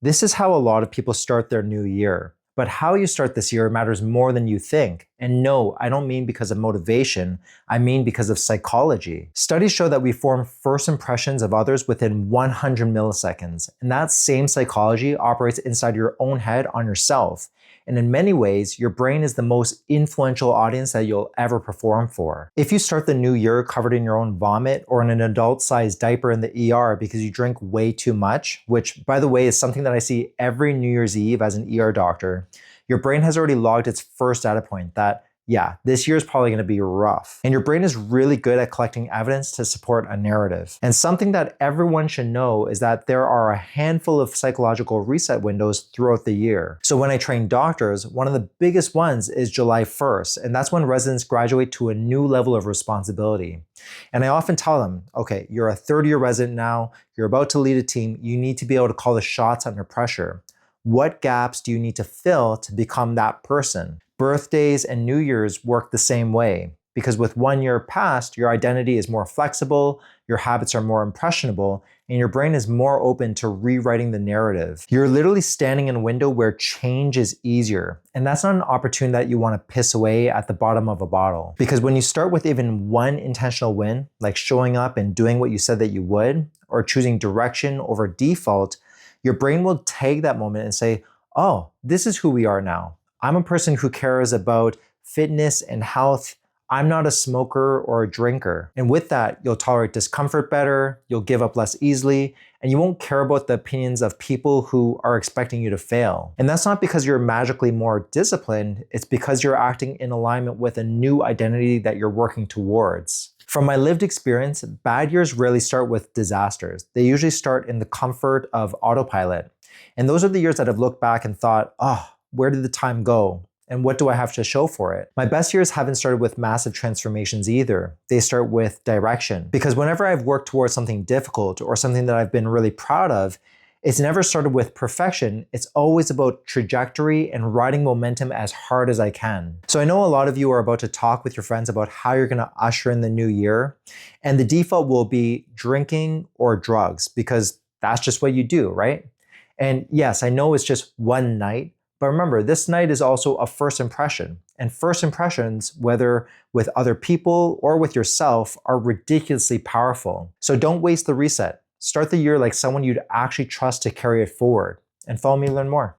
This is how a lot of people start their new year. But how you start this year matters more than you think. And no, I don't mean because of motivation, I mean because of psychology. Studies show that we form first impressions of others within 100 milliseconds. And that same psychology operates inside your own head on yourself. And in many ways, your brain is the most influential audience that you'll ever perform for. If you start the new year covered in your own vomit or in an adult-sized diaper in the ER because you drink way too much, which by the way is something that I see every New Year's Eve as an ER doctor, your brain has already logged its first data point that yeah, this year is probably going to be rough. And your brain is really good at collecting evidence to support a narrative. And something that everyone should know is that there are a handful of psychological reset windows throughout the year. So when I train doctors, one of the biggest ones is July 1st, and that's when residents graduate to a new level of responsibility. And I often tell them, okay, you're a third-year resident now, you're about to lead a team, you need to be able to call the shots under pressure. What gaps do you need to fill to become that person? Birthdays and New Year's work the same way, because with 1 year past, your identity is more flexible, your habits are more impressionable, and your brain is more open to rewriting the narrative. You're literally standing in a window where change is easier. And that's not an opportunity that you want to piss away at the bottom of a bottle. Because when you start with even one intentional win, like showing up and doing what you said that you would, or choosing direction over default, your brain will take that moment and say, oh, this is who we are now. I'm a person who cares about fitness and health. I'm not a smoker or a drinker. And with that, you'll tolerate discomfort better, you'll give up less easily, and you won't care about the opinions of people who are expecting you to fail. And that's not because you're magically more disciplined, it's because you're acting in alignment with a new identity that you're working towards. From my lived experience, bad years rarely start with disasters. They usually start in the comfort of autopilot. And those are the years that I've looked back and thought, oh, where did the time go? And what do I have to show for it? My best years haven't started with massive transformations either. They start with direction. Because whenever I've worked towards something difficult or something that I've been really proud of, it's never started with perfection. It's always about trajectory and riding momentum as hard as I can. So I know a lot of you are about to talk with your friends about how you're going to usher in the new year. And the default will be drinking or drugs because that's just what you do, right? And yes, I know it's just one night, but remember, this night is also a first impression. And first impressions, whether with other people or with yourself, are ridiculously powerful. So don't waste the reset. Start the year like someone you'd actually trust to carry it forward. And follow me to learn more.